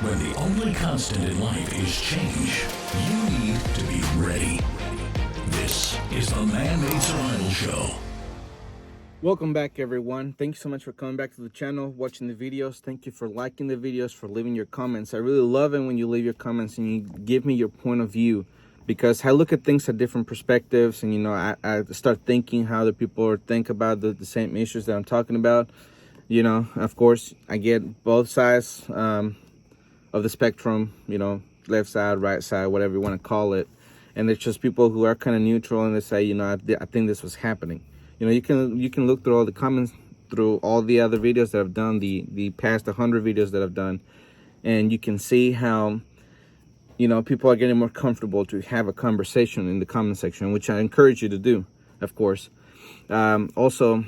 When the only constant in life is change, you need to be ready. This is the Man-Made Survival Show. Welcome back, everyone. Thank you so much for coming back to the channel, watching the videos. Thank you for liking the videos, for leaving your comments. I really love it when you leave your comments and you give me your point of view, because I look at things at different perspectives, and I start thinking how the people think about the same issues that I'm talking about. Of course, I get both sides of the spectrum, left side, right side, whatever you want to call it. And there's just people who are kind of neutral, and they say, I think this was happening. You can look through all the comments, through all the other videos that I've done, the past 100 videos that I've done, and you can see how, people are getting more comfortable to have a conversation in the comment section, which I encourage you to do, of course. Also,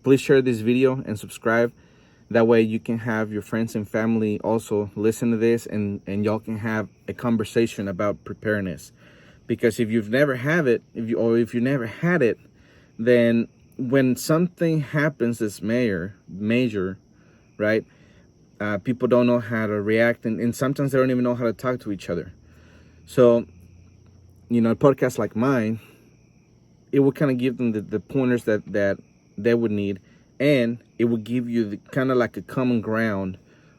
please share this video and subscribe. That way you can have your friends and family also listen to this, and y'all can have a conversation about preparedness. Because if you've never had it, if you never had it, then when something happens that's major, right? People don't know how to react, and sometimes they don't even know how to talk to each other. So, a podcast like mine, it will kind of give them the pointers that they would need, and it will give you kind of like a common ground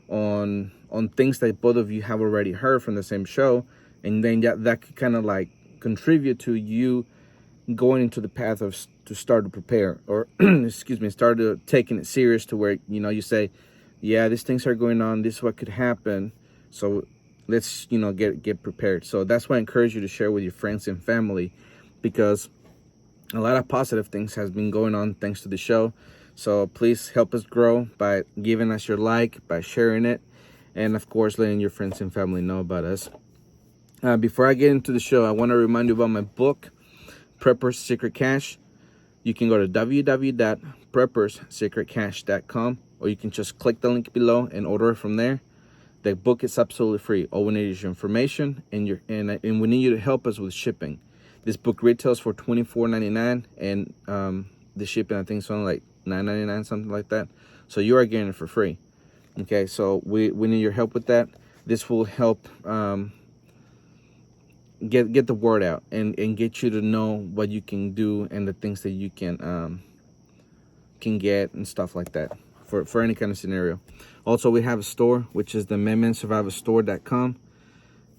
on things that both of you have already heard from the same show, and then that could kind of like contribute to you going into the path of to start to prepare, or start to taking it serious, to where you say, yeah, these things are going on, this is what could happen, so let's get prepared. So that's why I encourage you to share with your friends and family, because a lot of positive things has been going on thanks to the show. So please help us grow by giving us your like, by sharing it, and of course letting your friends and family know about us. Before I get into the show, I want to remind you about my book, Preppers Secrete Cache. You can go to www.prepperssecretcache.com, or you can just click the link below and order it from there. The book is absolutely free. All we need is your information, and we need you to help us with shipping. This book retails for $24.99, and the shipping, I think, is only like $9.99, something like that. So you are getting it for free. Okay, so we need your help with that. This will help get the word out and get you to know what you can do and the things that you can get and stuff like that for any kind of scenario. Also, we have a store, which is the ManManSurvivalStore.com,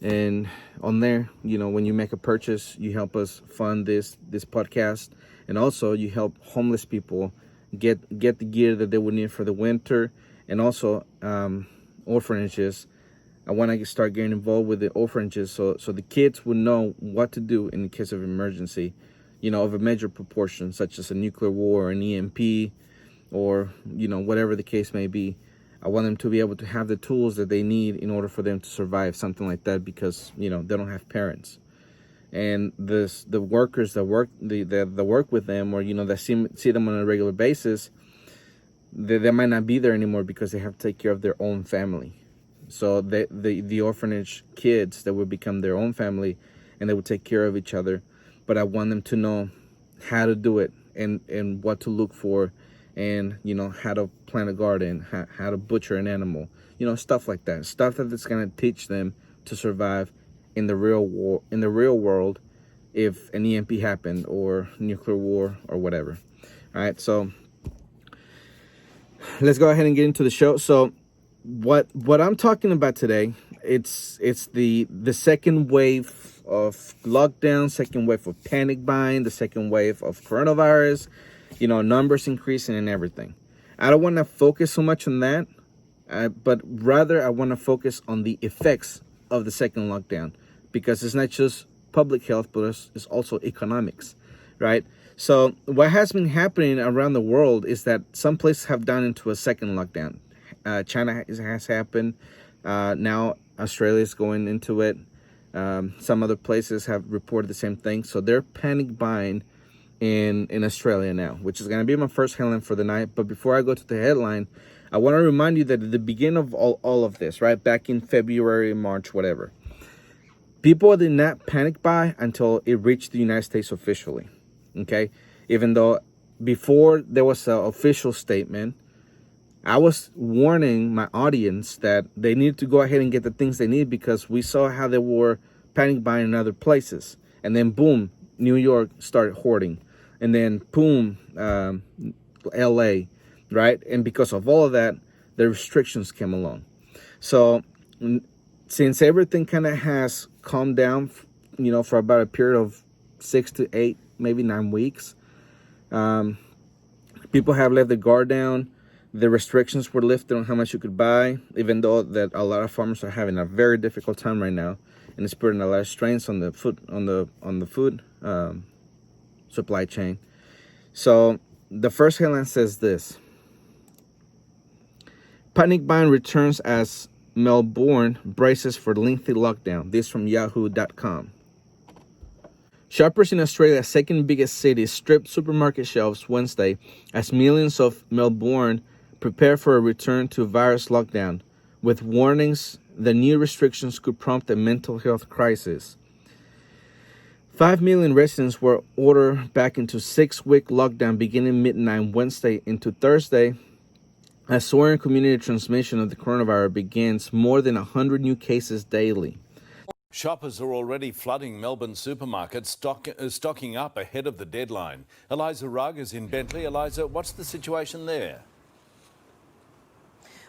and on there, when you make a purchase, you help us fund this podcast, and also you help homeless people get the gear that they would need for the winter, and also orphanages. I want to start getting involved with the orphanages, so the kids would know what to do in the case of emergency, of a major proportion, such as a nuclear war or an EMP, or whatever the case may be. I want them to be able to have the tools that they need in order for them to survive something like that, because they don't have parents, and the workers that work work with them, or that see them on a regular basis, they might not be there anymore because they have to take care of their own family. So the orphanage kids, that will become their own family, and they will take care of each other. But I want them to know how to do it, and what to look for, and how to plant a garden, how to butcher an animal, stuff like that. Stuff that's gonna teach them to survive in the real world, if an EMP happened, or nuclear war, or whatever. All right, so let's go ahead and get into the show. So what I'm talking about today, it's the second wave of lockdown, second wave of panic buying, the second wave of coronavirus, numbers increasing and everything. I don't want to focus so much on that, but rather I want to focus on the effects of the second lockdown, because it's not just public health, but it's also economics, right? So what has been happening around the world is that some places have gone into a second lockdown. China has happened. Now Australia is going into it. Some other places have reported the same thing. So they're panic buying in Australia now, which is going to be my first headline for the night. But before I go to the headline, I want to remind you that at the beginning of all of this, right, back in February, March, whatever, people did not panic buy until it reached the United States officially, okay? Even though before there was an official statement, I was warning my audience that they need to go ahead and get the things they need, because we saw how they were panic buying in other places. And then boom, New York started hoarding. And then boom, LA, right? And because of all of that, the restrictions came along. So since everything kind of has calmed down, for about a period of 6 to 8, maybe 9 weeks, people have let the guard down. The restrictions were lifted on how much you could buy, even though that a lot of farmers are having a very difficult time right now, and it's putting a lot of strains on the food supply chain. So the first headline says this: panic buying returns as Melbourne braces for lengthy lockdown. This from Yahoo.com. Shoppers in Australia's second biggest city stripped supermarket shelves Wednesday as millions of Melbourne prepare for a return to virus lockdown, with warnings the new restrictions could prompt a mental health crisis. 5 million residents were ordered back into 6-week lockdown beginning midnight Wednesday into Thursday, as soaring community transmission of the coronavirus begins more than 100 new cases daily. Shoppers are already flooding Melbourne supermarkets, stocking up ahead of the deadline. Eliza Rugg is in Bentley. Eliza, what's the situation there?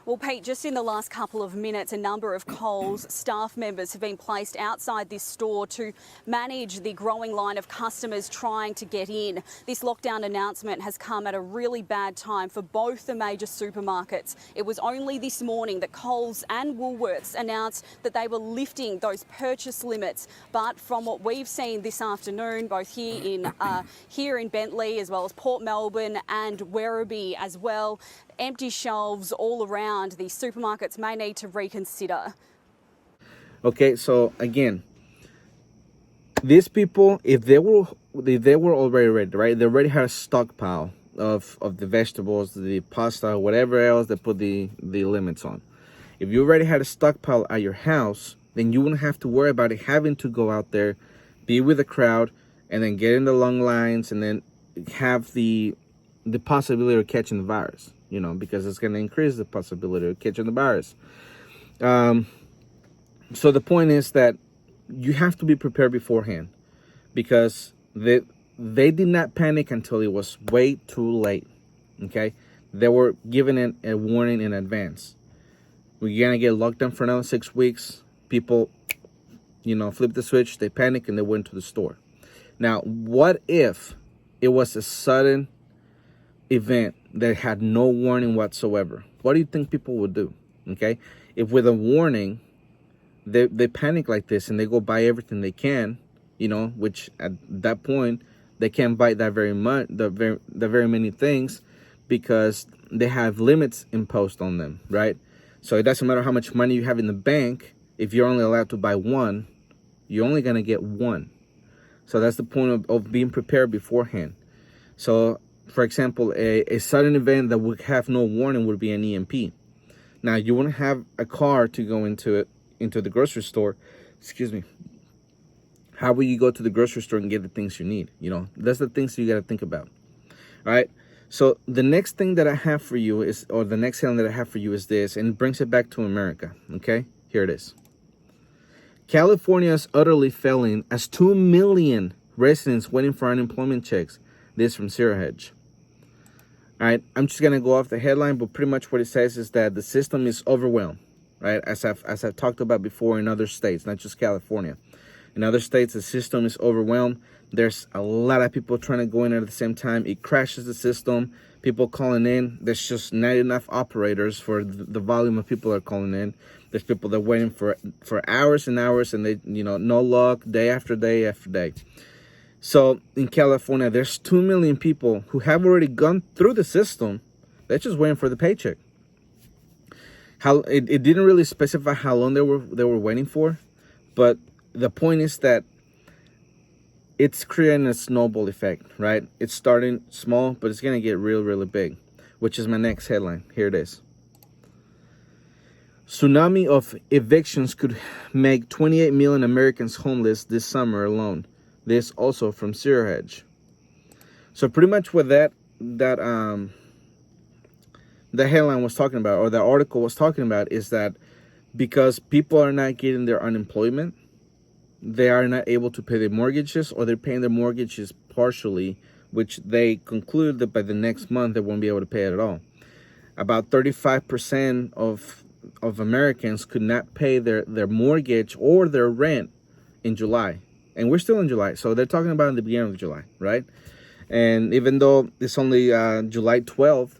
Well, Pete, just in the last couple of minutes, a number of Coles staff members have been placed outside this store to manage the growing line of customers trying to get in. This lockdown announcement has come at a really bad time for both the major supermarkets. It was only this morning that Coles and Woolworths announced that they were lifting those purchase limits. But from what we've seen this afternoon, both here in Bentley, as well as Port Melbourne and Werribee as well, empty shelves all around. The supermarkets may need to reconsider. Okay, so again, these people, if they were already ready, right? They already had a stockpile of the vegetables, the pasta, whatever else they put the limits on. If you already had a stockpile at your house, then you wouldn't have to worry about it having to go out there, be with the crowd, and then get in the long lines, and then have the possibility of catching the virus. Because it's going to increase the possibility of catching the virus. So the point is that you have to be prepared beforehand, because they did not panic until it was way too late. Okay, they were given a warning in advance. We're going to get locked down for another 6 weeks. People, flip the switch, they panic, and they went to the store. Now, what if it was a sudden event that had no warning whatsoever? What do you think people would do? Okay, if with a warning they panic like this and they go buy everything they can, which at that point they can't buy that very much, the very many things, because they have limits imposed on them, right? So it doesn't matter how much money you have in the bank. If you're only allowed to buy one, you're only going to get one. So that's the point of being prepared beforehand. So for example, a sudden event that would have no warning would be an EMP. Now, you wouldn't have a car to go into the grocery store. Excuse me. How will you go to the grocery store and get the things you need? That's the things you got to think about. All right. So the next thing that I have for you is, or the next headline that I have for you is this, and it brings it back to America. Okay, here it is. California is utterly failing as 2 million residents waiting for unemployment checks. This from Zero Hedge. All right, I'm just gonna go off the headline, but pretty much what it says is that the system is overwhelmed, right? As I've talked about before in other states, not just California. In other states, the system is overwhelmed. There's a lot of people trying to go in at the same time. It crashes the system. People calling in. There's just not enough operators for the volume of people that are calling in. There's people that are waiting for hours and hours, and they, no luck, day after day after day. So in California, there's 2 million people who have already gone through the system. They're just waiting for the paycheck. It didn't really specify how long they were waiting for, but the point is that it's creating a snowball effect, right? It's starting small, but it's gonna get really big, which is my next headline. Here it is. Tsunami of evictions could make 28 million Americans homeless this summer alone. This also from Zero Hedge. So pretty much what that the headline was talking about, or the article was talking about, is that because people are not getting their unemployment, they are not able to pay their mortgages, or they're paying their mortgages partially, which they conclude that by the next month they won't be able to pay it at all. About 35% of Americans could not pay their mortgage or their rent in July. And we're still in July, so they're talking about in the beginning of July, right? And even though it's only July 12th,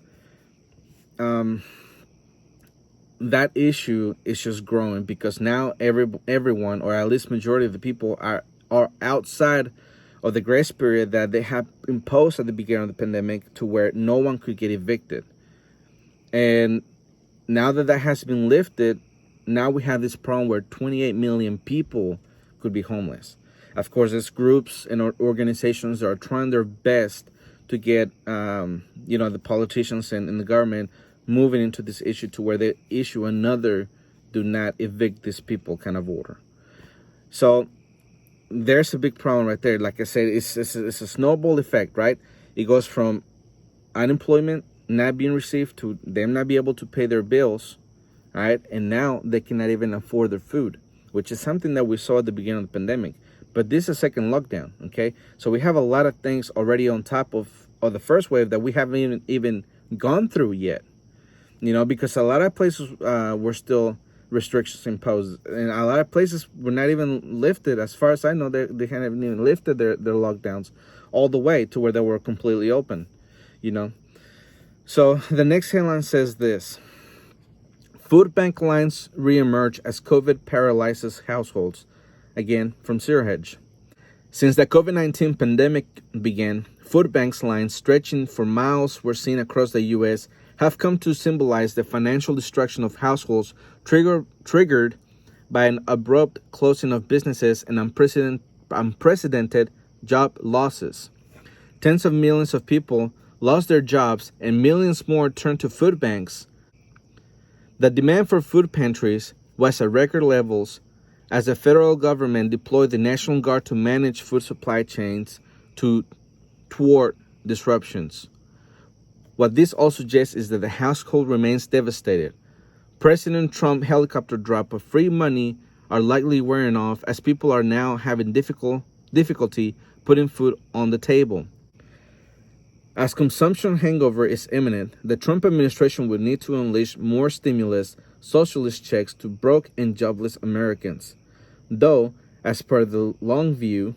that issue is just growing, because now everyone, or at least majority of the people, are outside of the grace period that they have imposed at the beginning of the pandemic, to where no one could get evicted. And now that has been lifted, now we have this problem where 28 million people could be homeless. Of course, there's groups and organizations that are trying their best to get the politicians and the government moving into this issue, to where they issue another do not evict these people kind of order. So there's a big problem right there. Like I said, it's a snowball effect, right? It goes from unemployment not being received to them not be able to pay their bills, right? And now they cannot even afford their food, which is something that we saw at the beginning of the pandemic. But this is a second lockdown, okay? So we have a lot of things already on top of the first wave that we haven't even gone through yet. Because a lot of places were still restrictions imposed, and a lot of places were not even lifted. As far as I know, they haven't even lifted their lockdowns all the way to where they were completely open, So the next headline says this: food bank lines reemerge as COVID paralyzes households. Again, from Zero Hedge. Since the COVID-19 pandemic began, food banks lines stretching for miles were seen across the U.S. have come to symbolize the financial destruction of households triggered by an abrupt closing of businesses and unprecedented job losses. Tens of millions of people lost their jobs, and millions more turned to food banks. The demand for food pantries was at record levels as the federal government deployed the National Guard to manage food supply chains to thwart disruptions. What this all suggests is that the household remains devastated. President Trump's helicopter drop of free money are likely wearing off, as people are now having difficulty putting food on the table. As consumption hangover is imminent, the Trump administration will need to unleash more stimulus, socialist checks to broke and jobless Americans. Though, as per the long view,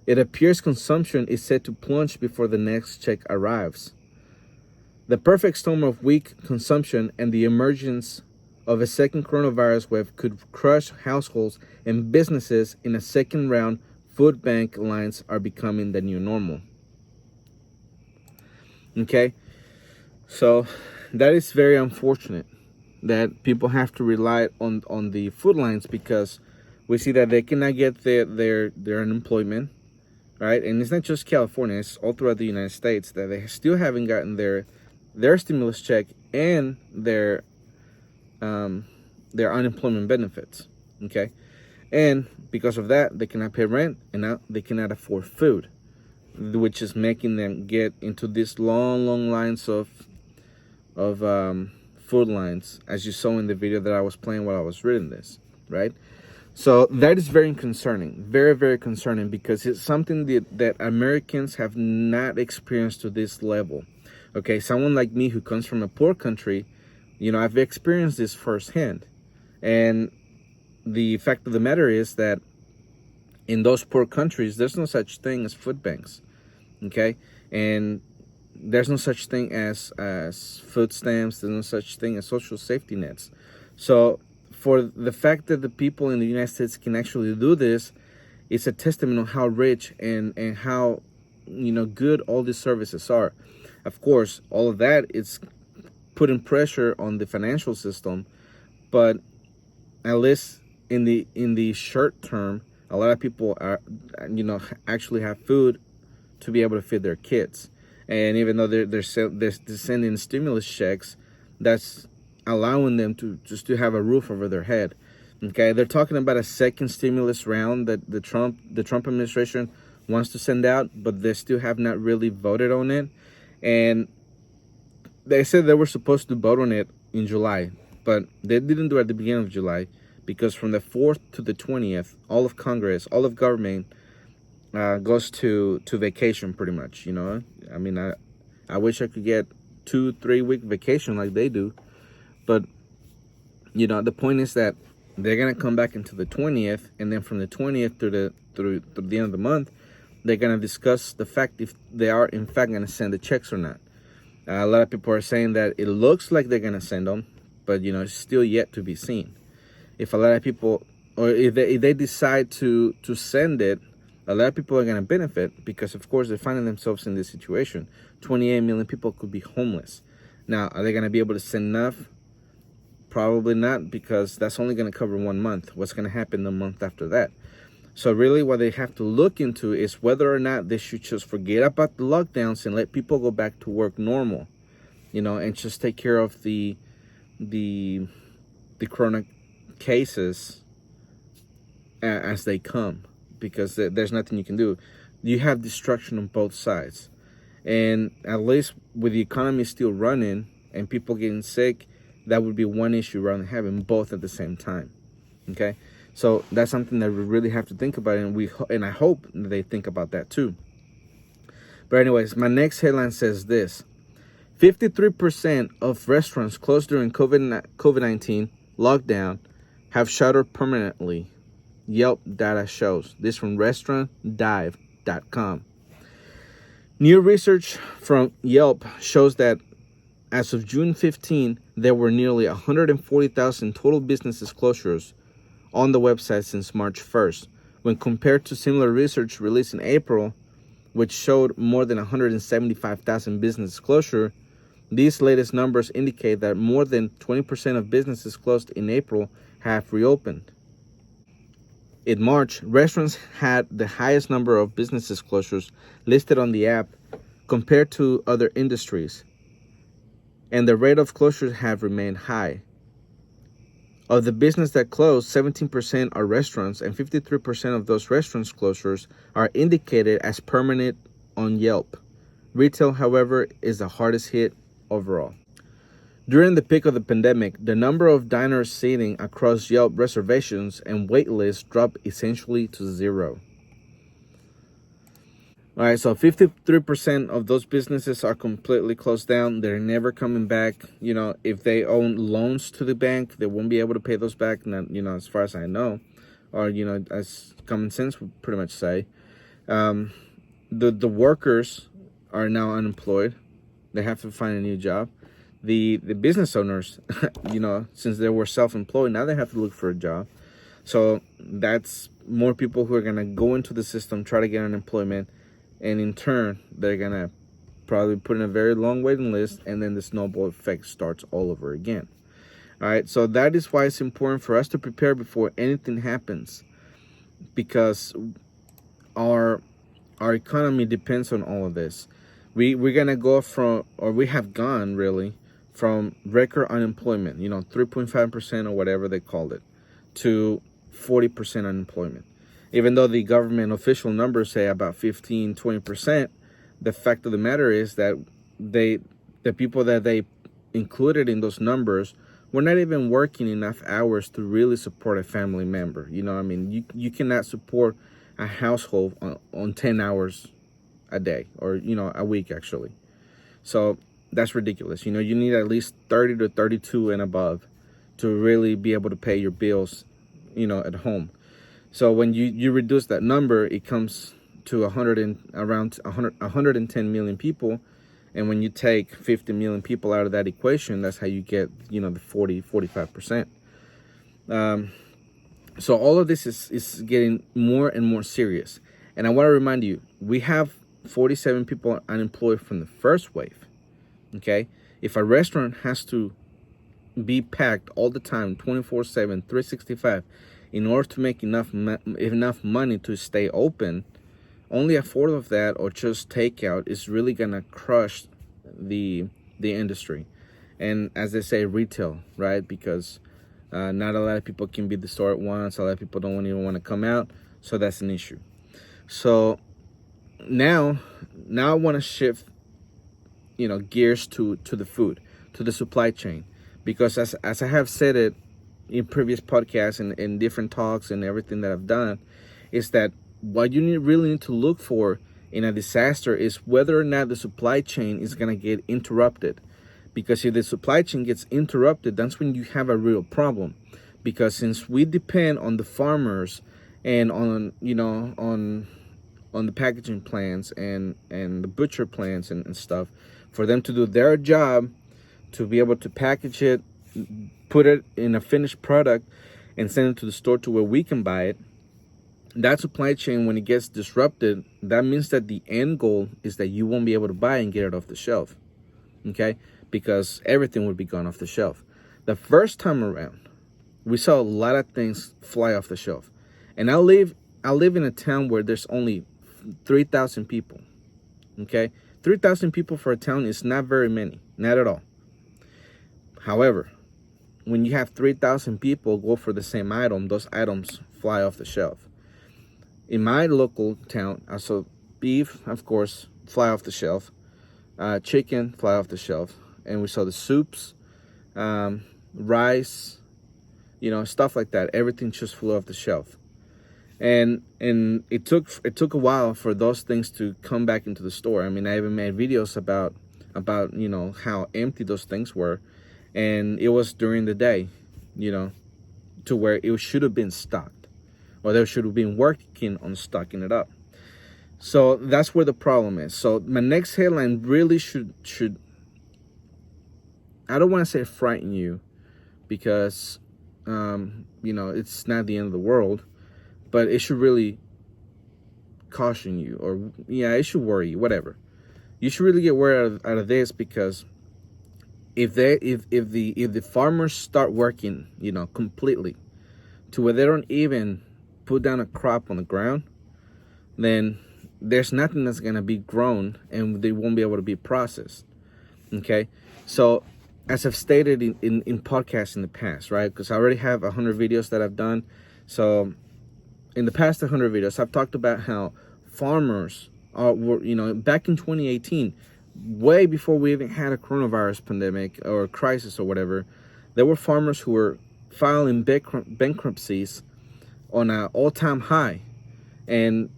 it appears consumption is set to plunge before the next check arrives. The perfect storm of weak consumption and the emergence of a second coronavirus wave could crush households and businesses in a second round. Food bank lines are becoming the new normal. Okay, so that is very unfortunate that people have to rely on the food lines, because we see that they cannot get their unemployment, right? And it's not just California, it's all throughout the United States that they still haven't gotten their stimulus check and their unemployment benefits, okay? And because of that, they cannot pay rent, and now they cannot afford food, which is making them get into these long lines of food lines, as you saw in the video that I was playing while I was reading this, right? So that is very concerning, very, very concerning, because it's something that Americans have not experienced to this level. Okay, someone like me who comes from a poor country, I've experienced this firsthand. And the fact of the matter is that in those poor countries, there's no such thing as food banks, okay? And there's no such thing as food stamps. There's no such thing as social safety nets. So for the fact that the people in the United States can actually do this, it's a testament of how rich and how good all these services are. Of course, all of that is putting pressure on the financial system, but at least in the short term, a lot of people are actually have food to be able to feed their kids. And even though they're sending stimulus checks, that's allowing them to just to have a roof over their head. Okay, they're talking about a second stimulus round that the Trump administration wants to send out, but they still have not really voted on it. And they said they were supposed to vote on it in July, but they didn't do it at the beginning of July because from the 4th to the 20th, all of Congress, all of government goes to vacation pretty much, you know. I mean, I wish I could get 2-3 week vacation like they do, but you know, the point is that they're gonna come back into the 20th, and then from the 20th through the end of the month, they're gonna discuss the fact if they are in fact gonna send the checks or not. A lot of people are saying that it looks like they're gonna send them, but you know, it's still yet to be seen. If a lot of people, or if they decide to send it, a lot of people are gonna benefit because, of course, they're finding themselves in this situation. 28 million people could be homeless. Now, are they gonna be able to send enough? Probably not, because that's only gonna cover 1 month. What's gonna happen the month after that? So really what they have to look into is whether or not they should just forget about the lockdowns and let people go back to work normal, you know, and just take care of the chronic cases as they come, because there's nothing you can do. You have destruction on both sides. And at least with the economy still running and people getting sick, that would be one issue rather than having both at the same time. Okay? So that's something that we really have to think about, and I hope they think about that too. But anyways, my next headline says this: 53% of restaurants closed during COVID-19 lockdown have shuttered permanently. Yelp data shows. This from restaurantdive.com. New research from Yelp shows that as of June 15, there were nearly 140,000 total businesses closures on the website since March 1st, when compared to similar research released in April, which showed more than 175,000 business closure. These latest numbers indicate that more than 20% of businesses closed in April have reopened. In March, restaurants had the highest number of businesses closures listed on the app compared to other industries, and the rate of closures have remained high. Of the business that closed, 17% are restaurants, and 53% of those restaurants closures are indicated as permanent on Yelp. Retail, however, is the hardest hit overall. During the peak of the pandemic, the number of diners sitting across Yelp reservations and wait lists dropped essentially to zero. All right, so 53% of those businesses are completely closed down. They're never coming back. You know, if they own loans to the bank, they won't be able to pay those back, you know, as far as I know, or, you know, as common sense would pretty much say. The workers are now unemployed. They have to find a new job. The business owners, you know, since they were self-employed, now they have to look for a job. So that's more people who are going to go into the system, try to get unemployment, and in turn, they're going to probably put in a very long waiting list, and then the snowball effect starts all over again. All right, so that is why it's important for us to prepare before anything happens, because our economy depends on all of this. We're going to go from, or we have gone really, from record unemployment, you know, 3.5% or whatever they called it, to 40% unemployment. Even though the government official numbers say about 15-20%, the fact of the matter is that the people that they included in those numbers were not even working enough hours to really support a family member. You know, I mean, you cannot support a household on 10 hours a day, or, you know, a week actually. So that's ridiculous. You know, you need at least 30 to 32 and above to really be able to pay your bills, you know, at home. So when you reduce that number, it comes to around 110 million people. And when you take 50 million people out of that equation, that's how you get, you know, the 45%. So all of this is getting more and more serious. And I want to remind you, we have 47 people unemployed from the first wave. Okay? If a restaurant has to be packed all the time, 24/7, 365, in order to make enough money to stay open, only a fourth of that, or just takeout, is really gonna crush the industry. And as they say, retail, right? Because not a lot of people can be at the store at once. A lot of people don't even want to come out, so that's an issue. So now I want to shift gears to the food, to the supply chain, because as I have said it in previous podcasts and in different talks and everything that I've done, is that what you really need to look for in a disaster is whether or not the supply chain is going to get interrupted. Because if the supply chain gets interrupted, that's when you have a real problem. Because since we depend on the farmers and on the packaging plants and the butcher plants and stuff, for them to do their job, to be able to package it, put it in a finished product, and send it to the store to where we can buy it, that supply chain, when it gets disrupted, that means that the end goal is that you won't be able to buy and get it off the shelf, okay? Because everything would be gone off the shelf. The first time around, we saw a lot of things fly off the shelf. And I live in a town where there's only 3,000 people, okay? 3,000 people for a town is not very many, not at all. However, when you have 3,000 people go for the same item, those items fly off the shelf. In my local town, I saw beef, of course, fly off the shelf, chicken fly off the shelf, and we saw the soups, rice, stuff like that. Everything just flew off the shelf. And it took a while for those things to come back into the store. I mean, I even made videos about how empty those things were, and it was during the day, to where it should have been stocked, or they should have been working on stocking it up. So that's where the problem is. So my next headline really should I don't want to say frighten you, because it's not the end of the world. But it should really caution you, or it should worry you, whatever. You should really get worried out of this, because if the farmers start working, completely, to where they don't even put down a crop on the ground, then there's nothing that's gonna be grown, and they won't be able to be processed. Okay, so as I've stated in podcasts in the past, right? Because I already have 100 videos that I've done, so. In the past 100 videos, I've talked about how farmers were, back in 2018, way before we even had a coronavirus pandemic or a crisis or whatever, there were farmers who were filing bankruptcies on an all-time high, and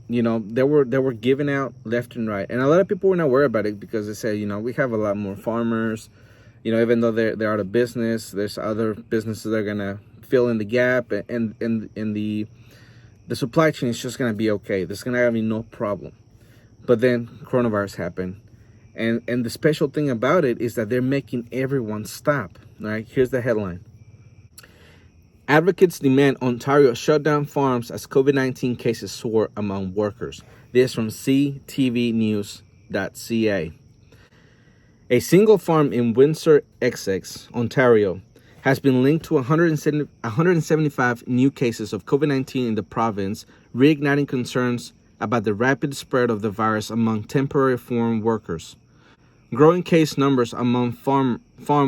they were giving out left and right. And a lot of people were not worried about it, because they said, we have a lot more farmers, even though they're out of business, there's other businesses that are gonna fill in the gap, and the supply chain is just going to be okay. There's going to be no problem. But then coronavirus happened. And the special thing about it is that they're making everyone stop. All right, here's the headline. Advocates demand Ontario shut down farms as COVID-19 cases soar among workers. This from ctvnews.ca. A single farm in Windsor, Essex, Ontario, has been linked to 175 new cases of COVID-19 in the province, reigniting concerns about the rapid spread of the virus among temporary farm workers. Growing case numbers among farm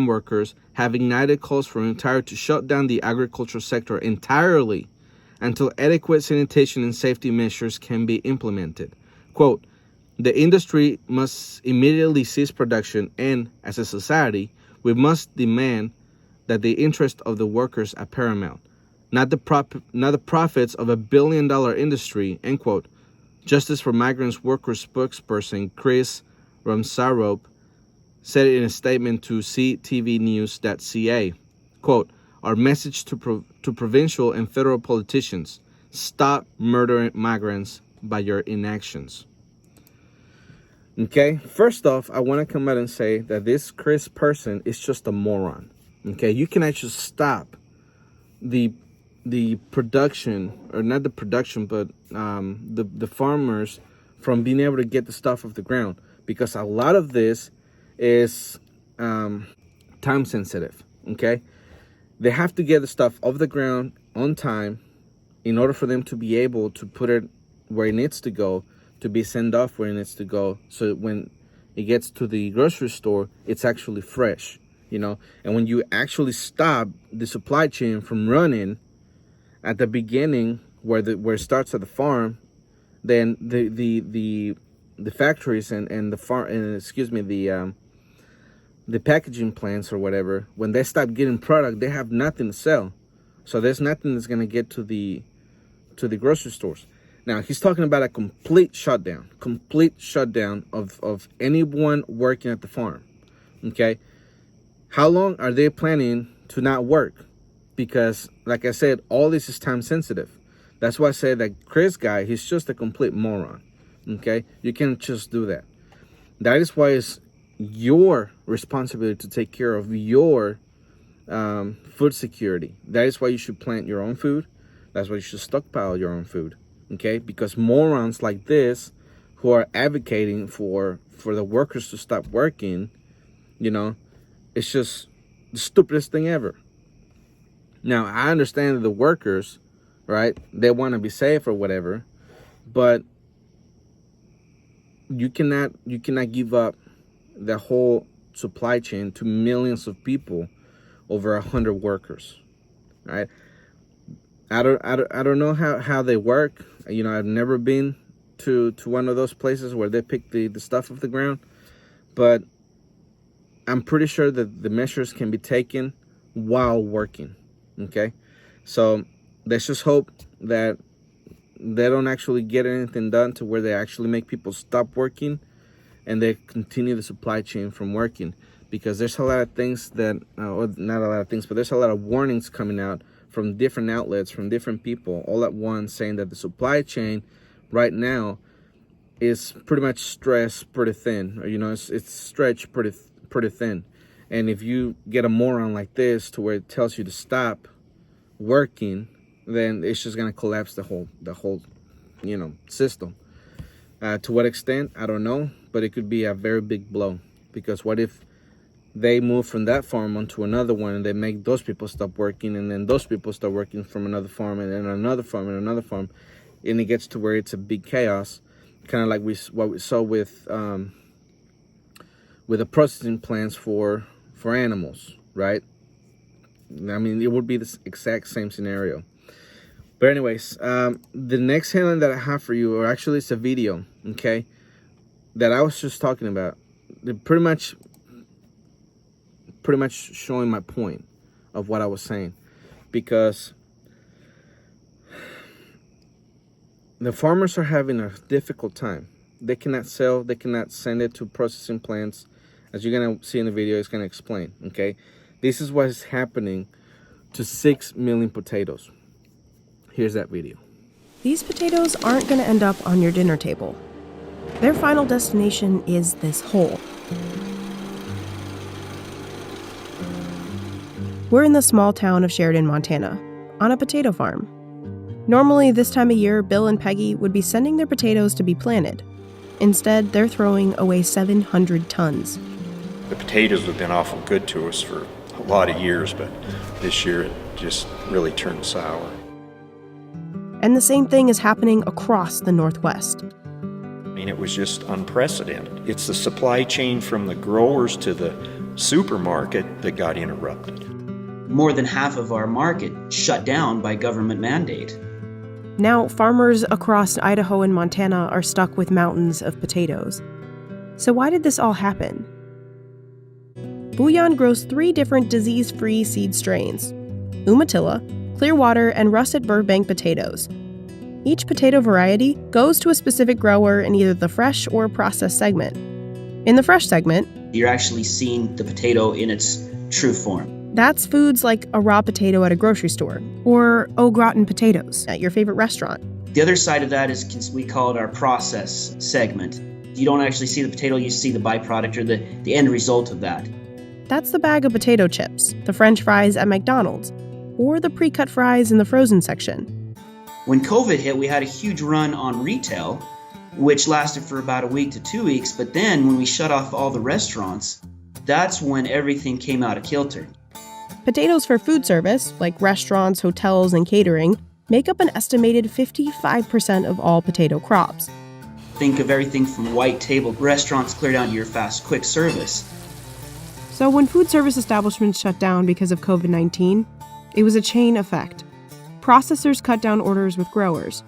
workers have ignited calls for Ontario to shut down the agricultural sector entirely until adequate sanitation and safety measures can be implemented. Quote, the industry must immediately cease production, and as a society, we must demand that the interest of the workers are paramount, not the profits of $1 billion industry, end quote. Justice for Migrants Workers spokesperson Chris Ramsarop said in a statement to ctvnews.ca, quote, our message to provincial and federal politicians, stop murdering migrants by your inactions. Okay, first off, I want to come out and say that this Chris person is just a moron. Okay, you can actually stop the production, or not the production, but the farmers from being able to get the stuff off the ground, because a lot of this is time sensitive. Okay, they have to get the stuff off the ground on time in order for them to be able to put it where it needs to go, to be sent off where it needs to go, so when it gets to the grocery store, it's actually fresh. And when you actually stop the supply chain from running at the beginning, where it starts at the farm, then the factories and the farm and the packaging plants or whatever, when they stop getting product, they have nothing to sell. So there's nothing that's gonna get to the grocery stores. Now he's talking about a complete shutdown of anyone working at the farm. Okay, how long are they planning to not work? Because like I said, all this is time sensitive. That's why I say that Chris guy, he's just a complete moron. Okay, you can't just do that. That is why it's your responsibility to take care of your food security. That is why you should plant your own food. That's why you should stockpile your own food. Okay, because morons like this who are advocating for the workers to stop working, you know, it's just the stupidest thing ever. Now, I understand that the workers, right, they want to be safe or whatever, but you cannot give up the whole supply chain to millions of people over 100 workers, right? I don't know how they work. You know, I've never been to one of those places where they pick the stuff off the ground, but I'm pretty sure that the measures can be taken while working. Okay, so let's just hope that they don't actually get anything done to where they actually make people stop working and they continue the supply chain from working, because there's a lot of things that or not a lot of things, but there's a lot of warnings coming out from different outlets, from different people all at once, saying that the supply chain right now is pretty much stretched pretty thin, or, you know, it's stretched pretty thin. And if you get a moron like this to where it tells you to stop working, then it's just gonna collapse the whole you know, system. To what extent, I don't know, but it could be a very big blow, because what if they move from that farm onto another one and they make those people stop working, and then those people start working from another farm and then another farm and another farm, and it gets to where it's a big chaos, kind of like what we saw with the processing plants for animals, right? I mean, it would be the exact same scenario. But anyways, the next headline that I have for you, or actually it's a video, okay, that I was just talking about. They're pretty much showing my point of what I was saying, because the farmers are having a difficult time. They cannot sell, they cannot send it to processing plants. As you're gonna see in the video, it's gonna explain, okay? This is what is happening to 6 million potatoes. Here's that video. These potatoes aren't gonna end up on your dinner table. Their final destination is this hole. We're in the small town of Sheridan, Montana, on a potato farm. Normally, this time of year, Bill and Peggy would be sending their potatoes to be planted. Instead, they're throwing away 700 tons. The potatoes have been awful good to us for a lot of years, but this year it just really turned sour. And the same thing is happening across the Northwest. I mean, it was just unprecedented. It's the supply chain from the growers to the supermarket that got interrupted. More than half of our market shut down by government mandate. Now, farmers across Idaho and Montana are stuck with mountains of potatoes. So why did this all happen? Bouillon grows 3 different disease-free seed strains: Umatilla, Clearwater, and Russet Burbank potatoes. Each potato variety goes to a specific grower in either the fresh or processed segment. In the fresh segment, You're actually seeing the potato in its true form. that's foods like a raw potato at a grocery store, or au gratin potatoes at your favorite restaurant. The other side of that is, we call it our process segment. You don't actually see the potato, you see the byproduct or the end result of that. That's the bag of potato chips, the French fries at McDonald's, or the pre-cut fries in the frozen section. When COVID hit, we had a huge run on retail, which lasted for about a week to 2 weeks, but then when we shut off all the restaurants, that's when everything came out of kilter. Potatoes for food service, like restaurants, hotels, and catering, make up an estimated 55% of all potato crops. Think of everything from white table restaurants clear down to your fast quick service. So when food service establishments shut down because of COVID-19, it was a chain effect. Processors cut down orders with growers.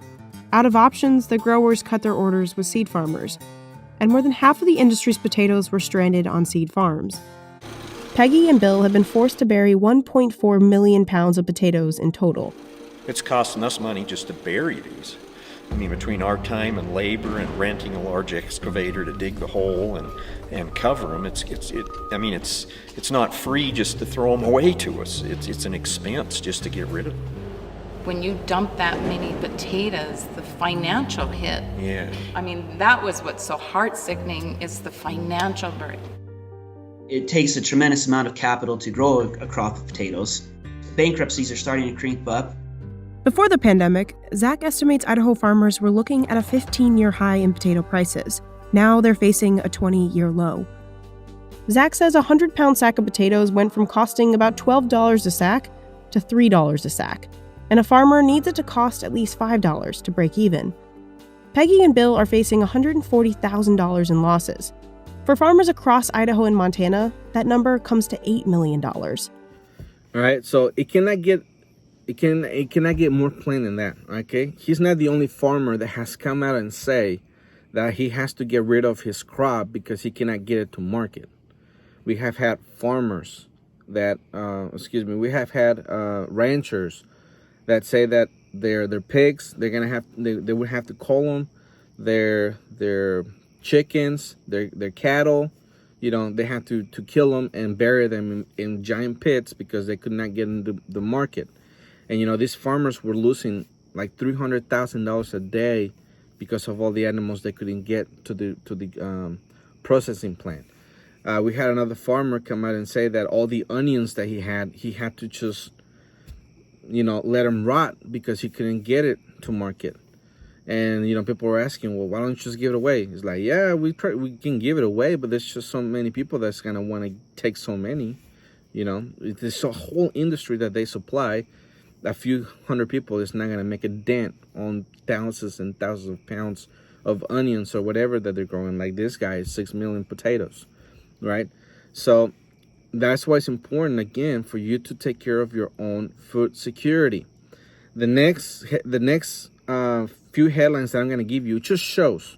Out of options, the growers cut their orders with seed farmers. and more than half of the industry's potatoes were stranded on seed farms. Peggy and Bill have been forced to bury 1.4 million pounds of potatoes in total. It's costing us money just to bury these. I mean, between our time and labor and renting a large excavator to dig the hole and cover them, it's not free just to throw them away to us. It's an expense just to get rid of them. When you dump that many potatoes, the financial hit. Yeah. I mean, that was what's so heart-sickening, is the financial burden. It takes a tremendous amount of capital to grow a crop of potatoes. Bankruptcies are starting to creep up. Before the pandemic, Zach estimates Idaho farmers were looking at a 15-year high in potato prices. Now they're facing a 20-year low. Zach says a 100-pound sack of potatoes went from costing about $12 a sack to $3 a sack, and a farmer needs it to cost at least $5 to break even. Peggy and Bill are facing $140,000 in losses. For farmers across Idaho and Montana, that number comes to $8 million. All right, so it cannot get more plain than that, okay? He's not the only farmer that has come out and say that he has to get rid of his crop because he cannot get it to market. We have had farmers that, ranchers that say that their pigs, they would have to call them their chickens, their cattle, they have to kill them and bury them in giant pits because they could not get into the market. And these farmers were losing like $300,000 a day because of all the animals they couldn't get to the processing plant. We had another farmer come out and say that all the onions that he had to just let them rot because he couldn't get it to market. And people were asking, well, why don't you just give it away? It's like, yeah, we can give it away, but there's just so many people that's gonna want to take so many. There's a whole industry that they supply. A few hundred people is not gonna make a dent on thousands and thousands of pounds of onions or whatever that they're growing. Like this guy is 6 million potatoes, right? So that's why it's important, again, for you to take care of your own food security. The next few headlines that I'm going to give you just shows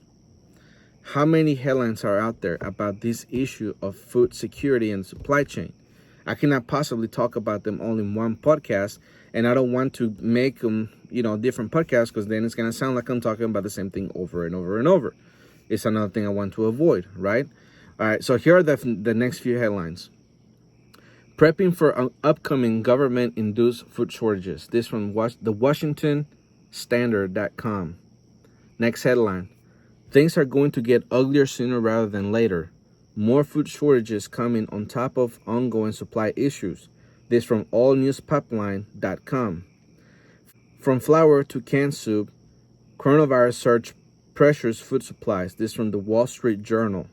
how many headlines are out there about this issue of food security and supply chain. I cannot possibly talk about them all in one podcast, and I don't want to make them, different podcasts, because then it's going to sound like I'm talking about the same thing over and over and over. It's another thing I want to avoid, right? All right, so here are the next few headlines. Prepping for upcoming government-induced food shortages. This from the WashingtonStandard.com. Next headline. Things are going to get uglier sooner rather than later. More food shortages coming on top of ongoing supply issues. This from allnewspipeline.com. From flour to canned soup, coronavirus surge pressures food supplies. This from the Wall Street Journal.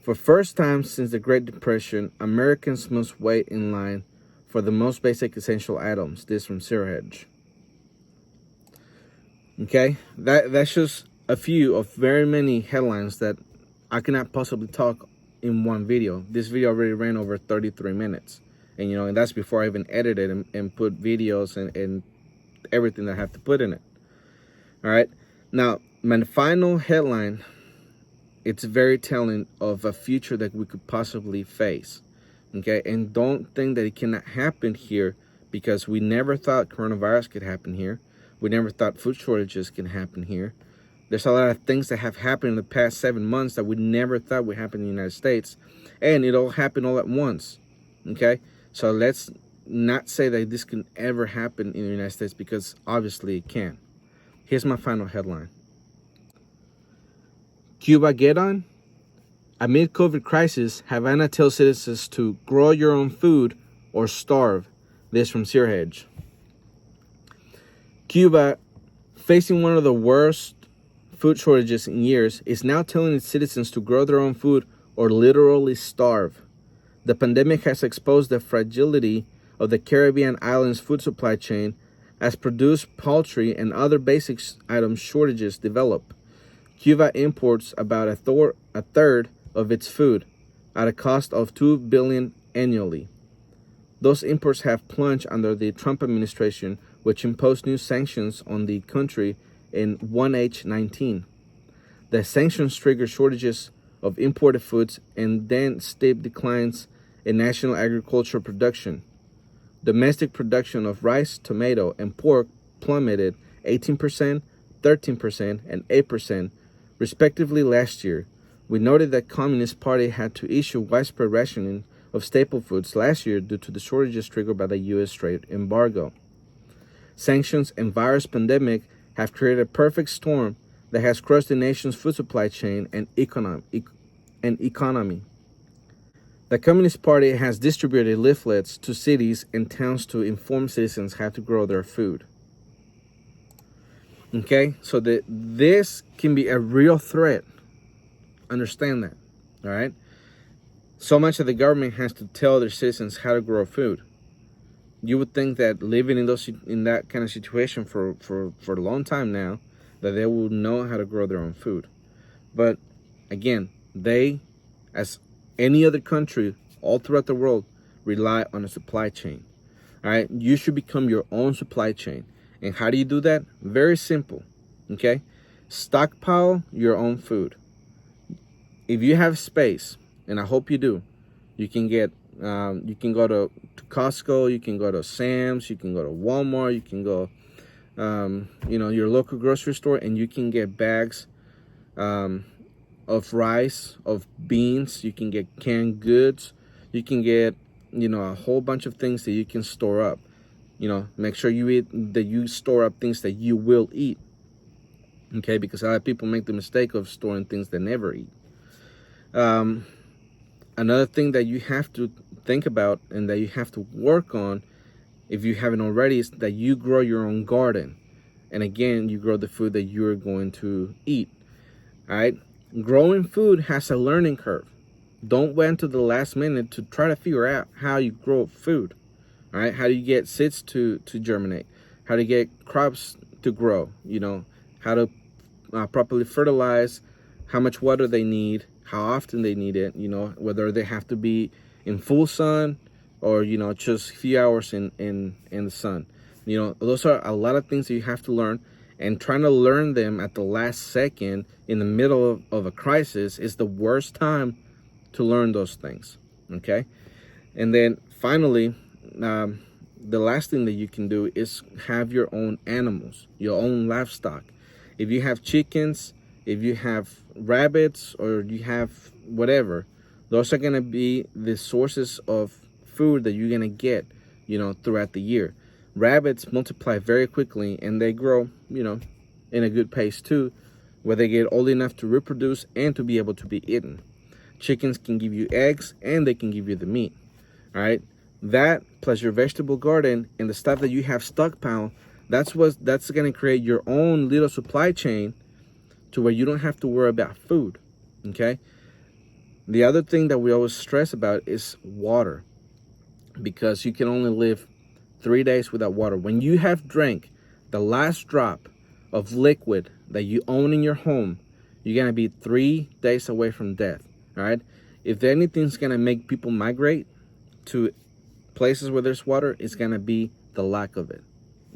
For first time since the Great Depression, Americans must wait in line for the most basic essential items. This from Zero Hedge. Okay, that's just a few of very many headlines that I cannot possibly talk in one video. This video already ran over 33 minutes. And, and that's before I even edited and put videos and everything that I have to put in it. All right. Now, my final headline, it's very telling of a future that we could possibly face. Okay. And don't think that it cannot happen here, because we never thought coronavirus could happen here. We never thought food shortages can happen here. There's a lot of things that have happened in the past 7 months that we never thought would happen in the United States. And it all happened all at once. Okay? So let's not say that this can ever happen in the United States, because obviously it can. Here's my final headline. Cuba get on? Amid COVID crisis, Havana tells citizens to grow your own food or starve. This from Zero Hedge. Cuba, facing one of the worst food shortages in years, is now telling its citizens to grow their own food or literally starve. The pandemic has exposed the fragility of the Caribbean islands' food supply chain as produced poultry and other basic item shortages develop. Cuba imports about a third of its food at a cost of $2 billion annually. Those imports have plunged under the Trump administration, which imposed new sanctions on the country in 1H19. The sanctions trigger shortages of imported foods and then steep declines in national agricultural production. Domestic production of rice, tomato, and pork plummeted 18%, 13%, and 8% respectively last year. We noted that the Communist Party had to issue widespread rationing of staple foods last year due to the shortages triggered by the U.S. trade embargo. Sanctions and virus pandemic have created a perfect storm that has crushed the nation's food supply chain and economy. The Communist Party has distributed leaflets to cities and towns to inform citizens how to grow their food. Okay, so this can be a real threat. Understand that, all right? So much that the government has to tell their citizens how to grow food. You would think that living in that kind of situation for a long time now, that they will know how to grow their own food. But again, they, as any other country all throughout the world, rely on a supply chain. All right, you should become your own supply chain. And how do you do that? Very simple. Okay, stockpile your own food. If you have space, and I hope you do, you can get you can go to Costco, you can go to Sam's, you can go to Walmart, you can go your local grocery store, and you can get bags of rice, of beans, you can get canned goods, you can get a whole bunch of things that you can store up. Make sure you store up things that you will eat. Okay, because a lot of people make the mistake of storing things they never eat. Another thing that you have to think about and that you have to work on, if you haven't already, is that you grow your own garden. And again, you grow the food that you're going to eat. All right, growing food has a learning curve. Don't wait until the last minute to try to figure out how you grow food. All right, how do you get seeds to germinate? How to get crops to grow? How to properly fertilize, how much water they need, how often they need it, whether they have to be in full sun or, just a few hours in the sun. Those are a lot of things that you have to learn, and trying to learn them at the last second in the middle of a crisis is the worst time to learn those things, okay? And then finally, the last thing that you can do is have your own animals, your own livestock. If you have chickens, if you have rabbits, or you have whatever, those are going to be the sources of food that you're going to get, throughout the year. Rabbits multiply very quickly, and they grow, in a good pace too, where they get old enough to reproduce and to be able to be eaten. Chickens can give you eggs, and they can give you the meat. All right, that plus your vegetable garden and the stuff that you have stockpiled, that's going to create your own little supply chain to where you don't have to worry about food. Okay. The other thing that we always stress about is water, because you can only live 3 days without water. When you have drank the last drop of liquid that you own in your home, you're going to be 3 days away from death. All right. If anything's going to make people migrate to places where there's water, it's going to be the lack of it.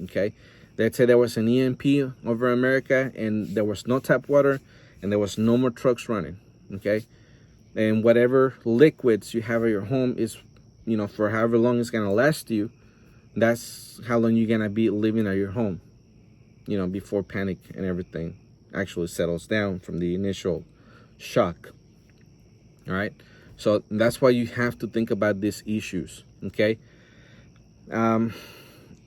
Okay. They'd say there was an EMP over America and there was no tap water and there was no more trucks running. Okay. And whatever liquids you have at your home is, for however long it's going to last you, that's how long you're going to be living at your home, before panic and everything actually settles down from the initial shock. All right. So that's why you have to think about these issues. Okay.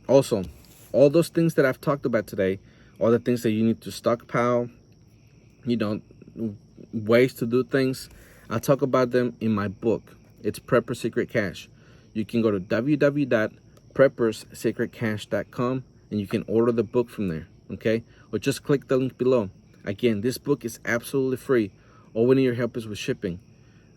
Also, all those things that I've talked about today, all the things that you need to stockpile, ways to do things, I'll talk about them in my book. It's Preppers Secrete Cache. You can go to www.prepperssecretcache.com and you can order the book from there, okay? Or just click the link below. Again, this book is absolutely free. All we need your help is with shipping,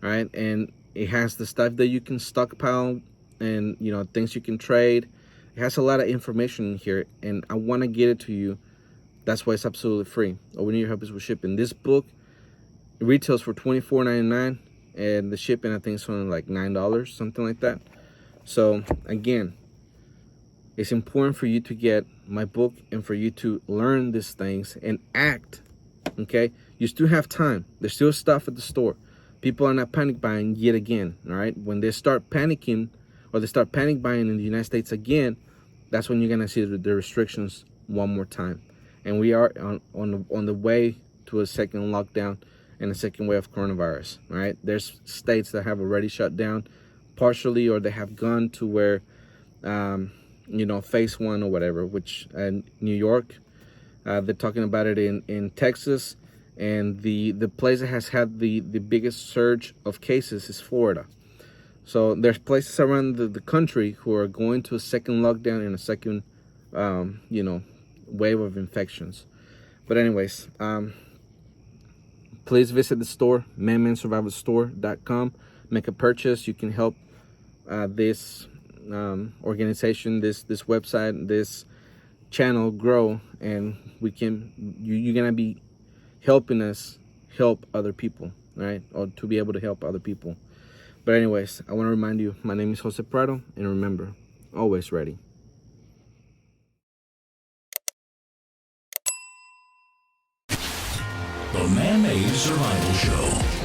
all right? And it has the stuff that you can stockpile and, things you can trade. It has a lot of information in here, and I want to get it to you. That's why it's absolutely free. All we need your help is with shipping. This book retails for $24.99, and the shipping, I think, is only like $9, something like that. So again, it's important for you to get my book and for you to learn these things and act. Okay, You still have time. There's still stuff at the store. People are not panic buying yet again, all right? When they start panicking or they start panic buying in the United States again, that's when you're gonna see the restrictions one more time. And we are on the way to a second lockdown and a second wave of coronavirus, all right? There's states that have already shut down partially, or they have gone to where, phase one or whatever, which New York, they're talking about it in Texas, and the place that has had the biggest surge of cases is Florida. So there's places around the country who are going to a second lockdown and a second, wave of infections. But anyways, please visit the store, manmansurvivalstore.com. Make a purchase. You can help this organization, this website, this channel grow, and you're gonna be helping us help other people, right? Or to be able to help other people. But anyways, I want to remind you, my name is Jose Prado, and remember, always ready. The Man-Made Survival Show.